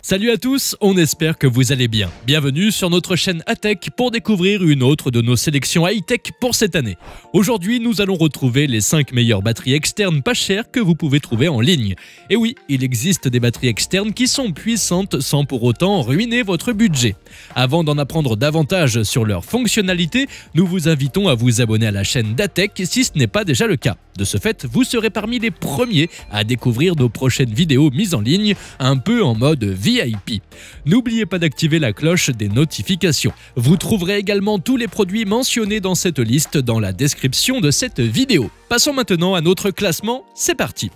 Salut à tous, on espère que vous allez bien. Bienvenue sur notre chaîne ATech pour découvrir une autre de nos sélections high-tech pour cette année. Aujourd'hui, nous allons retrouver les 5 meilleures batteries externes pas chères que vous pouvez trouver en ligne. Et oui, il existe des batteries externes qui sont puissantes sans pour autant ruiner votre budget. Avant d'en apprendre davantage sur leurs fonctionnalités, nous vous invitons à vous abonner à la chaîne d'ATech si ce n'est pas déjà le cas. De ce fait, vous serez parmi les premiers à découvrir nos prochaines vidéos mises en ligne, un peu en mode VIP. N'oubliez pas d'activer la cloche des notifications. Vous trouverez également tous les produits mentionnés dans cette liste dans la description de cette vidéo. Passons maintenant à notre classement, c'est parti!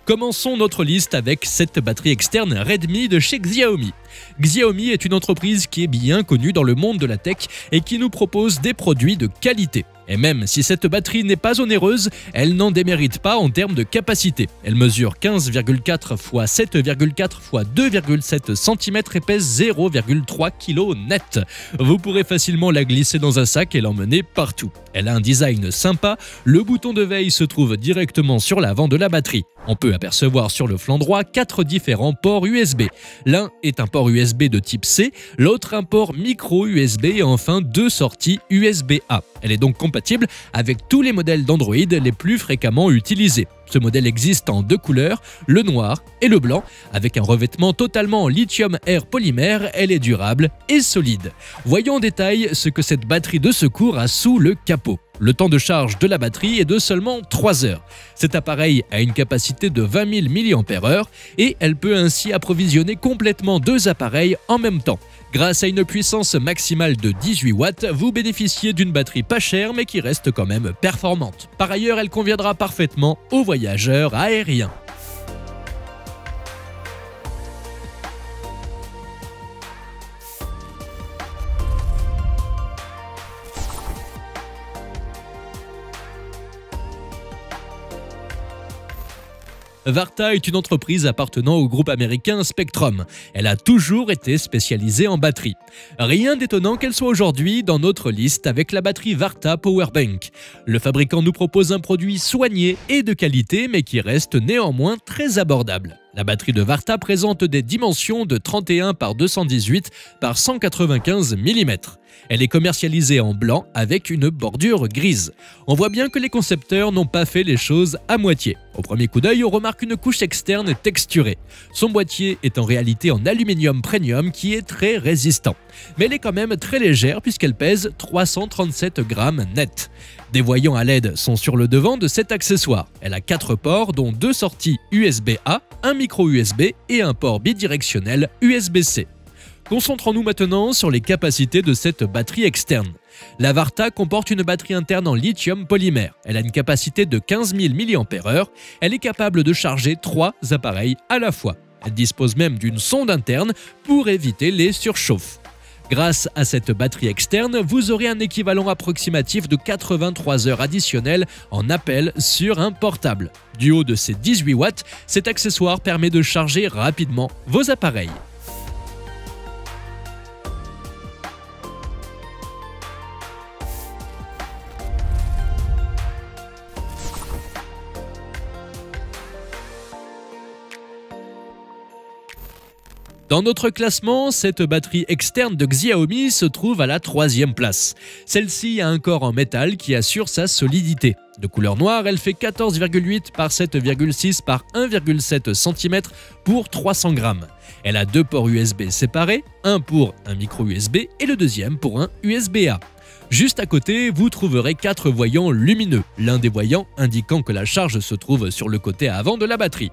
Commençons notre liste avec cette batterie externe Redmi de chez Xiaomi. Xiaomi est une entreprise qui est bien connue dans le monde de la tech et qui nous propose des produits de qualité. Et même si cette batterie n'est pas onéreuse, elle n'en démérite pas en termes de capacité. Elle mesure 15,4 x 7,4 x 2,7 cm et pèse 0,3 kg net. Vous pourrez facilement la glisser dans un sac et l'emmener partout. Elle a un design sympa, le bouton de veille se trouve directement sur l'avant de la batterie. On peut apercevoir sur le flanc droit 4 différents ports USB. L'un est un port USB de type C, l'autre un port micro USB et enfin 2 sorties USB-A. Elle est donc compatible avec tous les modèles d'Android les plus fréquemment utilisés. Ce modèle existe en 2 couleurs, le noir et le blanc. Avec un revêtement totalement en lithium-air polymère, elle est durable et solide. Voyons en détail ce que cette batterie de secours a sous le capot. Le temps de charge de la batterie est de seulement 3 heures. Cet appareil a une capacité de 20 000 mAh et elle peut ainsi approvisionner complètement 2 appareils en même temps. Grâce à une puissance maximale de 18 watts, vous bénéficiez d'une batterie pas chère mais qui reste quand même performante. Par ailleurs, elle conviendra parfaitement aux voyageurs aériens. Varta est une entreprise appartenant au groupe américain Spectrum. Elle a toujours été spécialisée en batterie. Rien d'étonnant qu'elle soit aujourd'hui dans notre liste avec la batterie Varta Powerbank. Le fabricant nous propose un produit soigné et de qualité mais qui reste néanmoins très abordable. La batterie de Varta présente des dimensions de 31 par 218 par 195 mm. Elle est commercialisée en blanc avec une bordure grise. On voit bien que les concepteurs n'ont pas fait les choses à moitié. Au premier coup d'œil, on remarque une couche externe texturée. Son boîtier est en réalité en aluminium premium qui est très résistant. Mais elle est quand même très légère puisqu'elle pèse 337 grammes net. Des voyants à LED sont sur le devant de cet accessoire. Elle a 4 ports dont 2 sorties USB-A, un micro USB et un port bidirectionnel USB-C. Concentrons-nous maintenant sur les capacités de cette batterie externe. La Varta comporte une batterie interne en lithium polymère. Elle a une capacité de 15 000 mAh. Elle est capable de charger 3 appareils à la fois. Elle dispose même d'une sonde interne pour éviter les surchauffes. Grâce à cette batterie externe, vous aurez un équivalent approximatif de 83 heures additionnelles en appel sur un portable. Du haut de ses 18 watts, cet accessoire permet de charger rapidement vos appareils. Dans notre classement, cette batterie externe de Xiaomi se trouve à la 3e place. Celle-ci a un corps en métal qui assure sa solidité. De couleur noire, elle fait 14,8 par 7,6 par 1,7 cm pour 300 grammes. Elle a 2 ports USB séparés, un pour un micro USB et le deuxième pour un USB-A. Juste à côté, vous trouverez 4 voyants lumineux, l'un des voyants indiquant que la charge se trouve sur le côté avant de la batterie.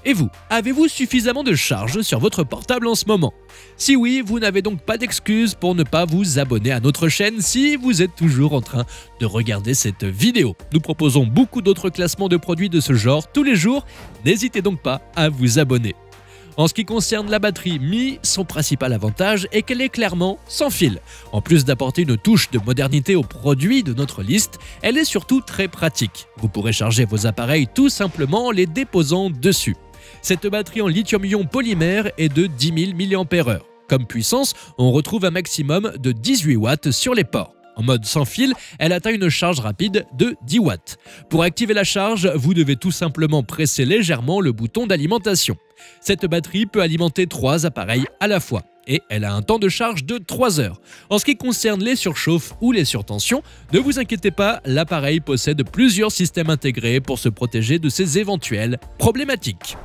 Et vous, avez-vous suffisamment de charge sur votre portable en ce moment? Si oui, vous n'avez donc pas d'excuse pour ne pas vous abonner à notre chaîne si vous êtes toujours en train de regarder cette vidéo. Nous proposons beaucoup d'autres classements de produits de ce genre tous les jours, n'hésitez donc pas à vous abonner. En ce qui concerne la batterie Mi, son principal avantage est qu'elle est clairement sans fil. En plus d'apporter une touche de modernité aux produits de notre liste, elle est surtout très pratique. Vous pourrez charger vos appareils tout simplement en les déposant dessus. Cette batterie en lithium-ion polymère est de 10 000 mAh. Comme puissance, on retrouve un maximum de 18 watts sur les ports. En mode sans fil, elle atteint une charge rapide de 10 watts. Pour activer la charge, vous devez tout simplement presser légèrement le bouton d'alimentation. Cette batterie peut alimenter 3 appareils à la fois. Et elle a un temps de charge de 3 heures. En ce qui concerne les surchauffes ou les surtensions, ne vous inquiétez pas, l'appareil possède plusieurs systèmes intégrés pour se protéger de ces éventuelles problématiques.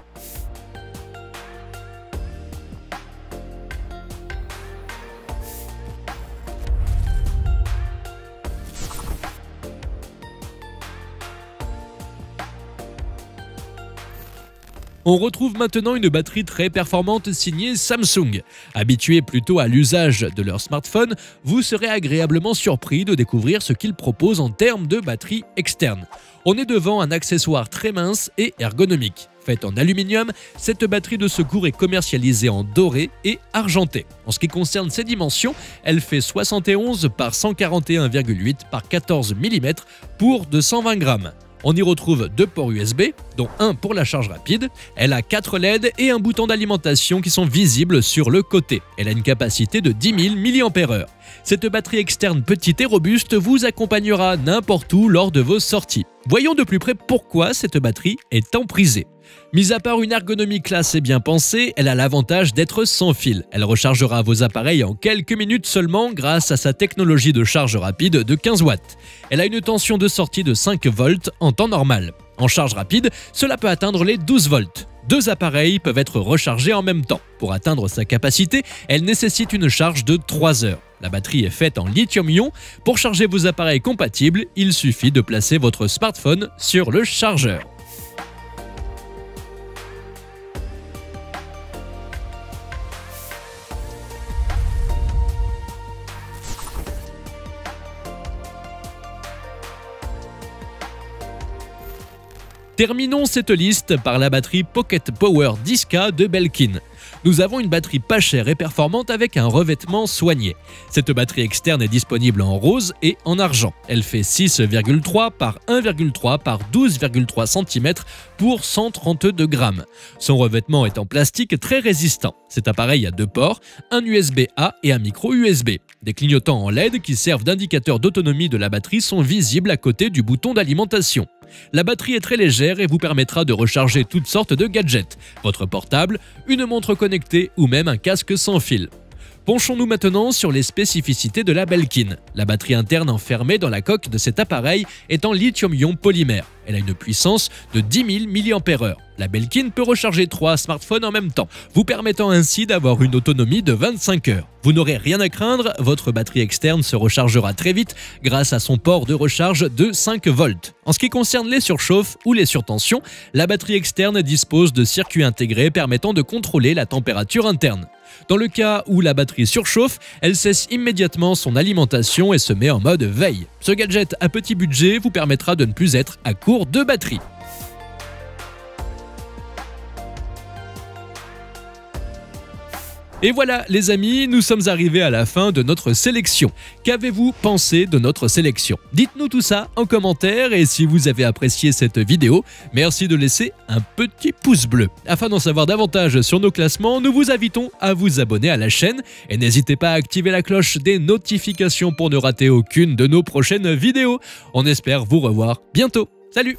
On retrouve maintenant une batterie très performante signée Samsung. Habitué plutôt à l'usage de leur smartphone, vous serez agréablement surpris de découvrir ce qu'ils proposent en termes de batterie externe. On est devant un accessoire très mince et ergonomique. Faite en aluminium, cette batterie de secours est commercialisée en doré et argenté. En ce qui concerne ses dimensions, elle fait 71 par 141,8 par 14 mm pour 220 grammes. On y retrouve 2 ports USB, dont un pour la charge rapide. Elle a 4 LED et un bouton d'alimentation qui sont visibles sur le côté. Elle a une capacité de 10 000 mAh. Cette batterie externe petite et robuste vous accompagnera n'importe où lors de vos sorties. Voyons de plus près pourquoi cette batterie est tant prisée. Mis à part une ergonomie classe et bien pensée, elle a l'avantage d'être sans fil. Elle rechargera vos appareils en quelques minutes seulement grâce à sa technologie de charge rapide de 15 watts. Elle a une tension de sortie de 5 volts en temps normal. En charge rapide, cela peut atteindre les 12 volts. 2 appareils peuvent être rechargés en même temps. Pour atteindre sa capacité, elle nécessite une charge de 3 heures. La batterie est faite en lithium-ion. Pour charger vos appareils compatibles, il suffit de placer votre smartphone sur le chargeur. Terminons cette liste par la batterie Pocket Power 10K de Belkin. Nous avons une batterie pas chère et performante avec un revêtement soigné. Cette batterie externe est disponible en rose et en argent. Elle fait 6,3 par 1,3 par 12,3 cm pour 132 grammes. Son revêtement est en plastique très résistant. Cet appareil a 2 ports, un USB-A et un micro USB. Des clignotants en LED qui servent d'indicateur d'autonomie de la batterie sont visibles à côté du bouton d'alimentation. La batterie est très légère et vous permettra de recharger toutes sortes de gadgets, votre portable, une montre connectée ou même un casque sans fil. Penchons-nous maintenant sur les spécificités de la Belkin. La batterie interne enfermée dans la coque de cet appareil est en lithium-ion polymère. Elle a une puissance de 10 000 mAh. La Belkin peut recharger 3 smartphones en même temps, vous permettant ainsi d'avoir une autonomie de 25 heures. Vous n'aurez rien à craindre, votre batterie externe se rechargera très vite grâce à son port de recharge de 5 volts. En ce qui concerne les surchauffes ou les surtensions, la batterie externe dispose de circuits intégrés permettant de contrôler la température interne. Dans le cas où la batterie surchauffe, elle cesse immédiatement son alimentation et se met en mode veille. Ce gadget à petit budget vous permettra de ne plus être à court de batterie. Et voilà les amis, nous sommes arrivés à la fin de notre sélection. Qu'avez-vous pensé de notre sélection? Dites-nous tout ça en commentaire et si vous avez apprécié cette vidéo, merci de laisser un petit pouce bleu. Afin d'en savoir davantage sur nos classements, nous vous invitons à vous abonner à la chaîne et n'hésitez pas à activer la cloche des notifications pour ne rater aucune de nos prochaines vidéos. On espère vous revoir bientôt. Salut!